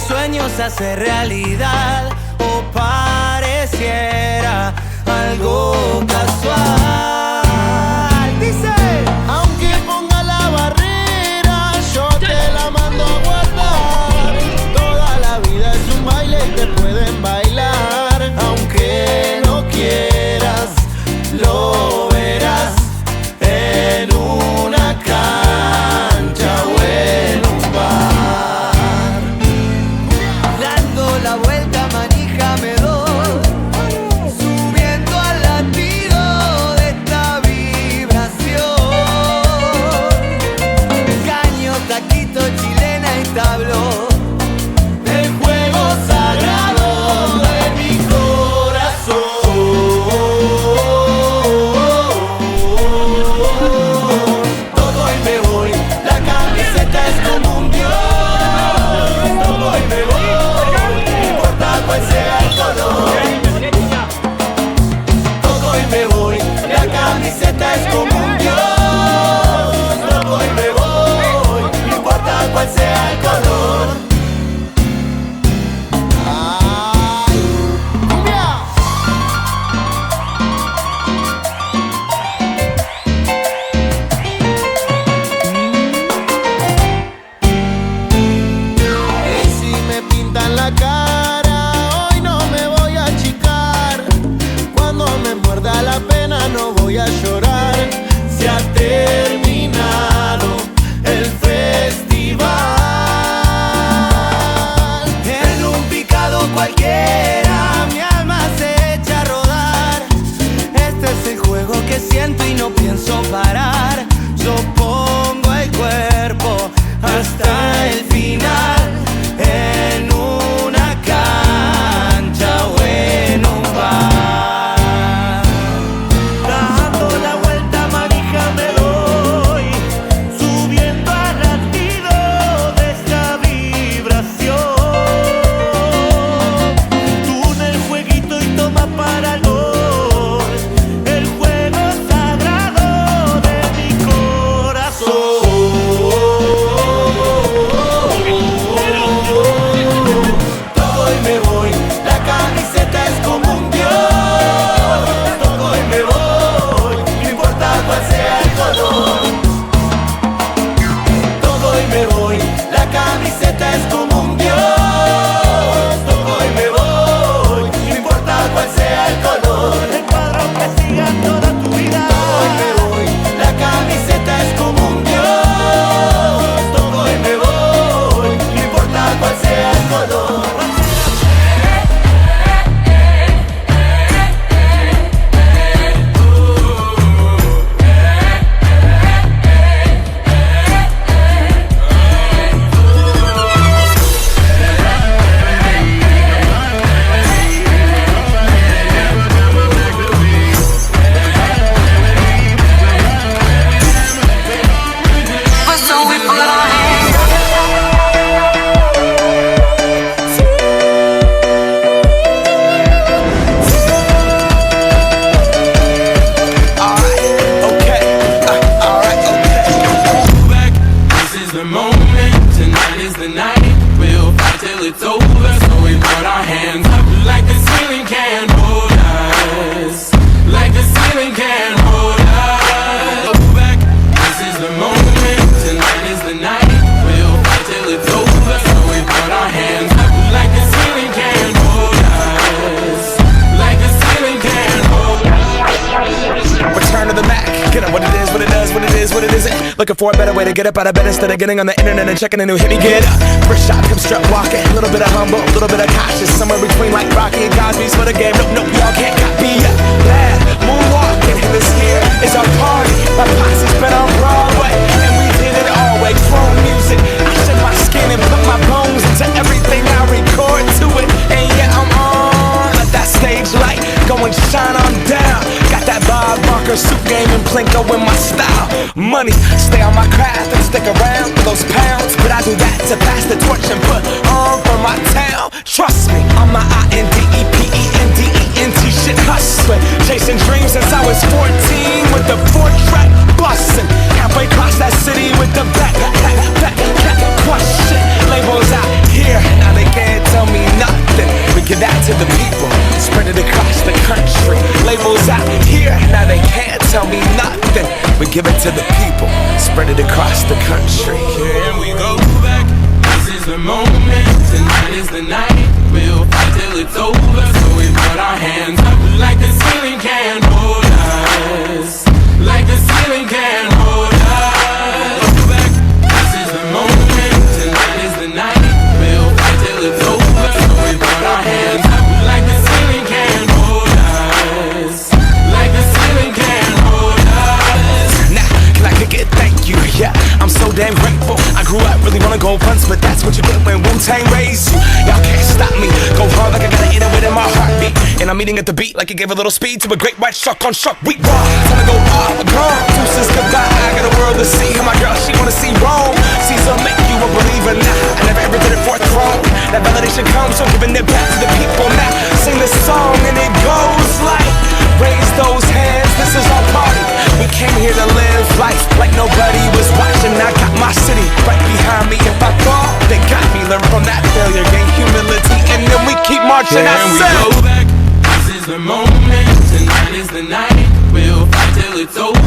sueño se hace realidad o pareciera algo casual. Dice, aunque ponga la barrera, yo te la mando a guardar. Toda la vida es un baile y te pueden bailar. Aunque no quieras, lo verás en una cancha o en un bar. Dando la vuelta manija me doy, subiendo al latido de esta vibración. Caño, taquito, chilena y tabló, el juego sagrado de mi corazón. Todo y me voy, la camiseta es como un dios. Todo y me voy, no importa cuál sea el color. Todo y me voy, la camiseta es como un dios. Todo y me voy, no importa cuál sea el color. Ay, cumbia. Y si me pintan la cara, hoy no me voy a achicar. Cuando me muerda la pena no voy a llorar. Se ha terminado el festival. En un picado cualquiera mi alma se echa a rodar. Este es el juego que siento y no pienso parar. Yo pongo el cuerpo hasta el final, en una cancha o en un bar. Dando la vuelta manija me doy, subiendo al latido de esta vibración. Tú en el jueguito y toma para el gol, el juego sagrado de mi corazón. Todo y me voy, la camiseta es como un dios. Todo y me voy, no importa cuál sea el color. Todo y me voy, la camiseta es como un dios. Todo y me voy, no importa cuál sea el color. El cuadro que siga toda tu vida. Todo y me voy, la camiseta es como un dios. Todo y me voy, no importa cuál sea el color. Looking for a better way to get up out of bed instead of getting on the internet and checking a new hit. Me get up, first shot, come strut walking. A little bit of humble, a little bit of cautious, somewhere between like Rocky and Cosby's for the game. Nope, y'all can't copy up. Bad moonwalking, this here is our party. My posse's been on Broadway, and we did it all way. Chrome music, I shed my skin and put my bones into everything I record to it. And yeah, I'm on. Let that stage light go and shine on down. Got that Bob Barker suit game and Plinko in my style. Money, stay on my craft and stick around for those pounds. But I do that to pass the torch and put on for my town. Trust me, I'm my INDEPENDENT shit hustling. Chasing dreams since I was 14 with the 4-track bustin'. Halfway across that city with the back, crush shit. Labels out here here, now they can't tell me nothing. We give that to the people, spread it across the country. Labels out here, now they can't tell me nothing. We give it to the people, spread it across the country. Here we go back, this is the moment, tonight is the night. We'll fight till it's over, so we put our hands up like the ceiling can't hold us. Like the ceiling can't hold us. Go back, this is the moment, tonight is the night. We'll fight till it's over, so we put our hands up like the ceiling can't hold us. Like the ceiling can't hold us. Now, can I kick it? Thank you, yeah, I'm so damn grateful. I grew up really wanna go once, but that's what you get when Wu-Tang raised you. Y'all can't stop me, go hard like I gotta eat it within my heartbeat. And I'm eating at the beat like it gave a little speed to a great white shark on shark week. Time to go all gone, deuces goodbye. I got a world to see, and my girl, she wanna see Rome. Caesar make you a believer now. I never ever did it for a throne. That validation comes from giving it back to the people now. Sing this song and it goes like, raise those hands, this is our party. We came here to live life like nobody was watching. I got my city right behind me. If I fall, they got me. Learn from that failure, gain humility, and then we keep marching. Can we go back? This is the moment, tonight is the night. We'll fight till it's over.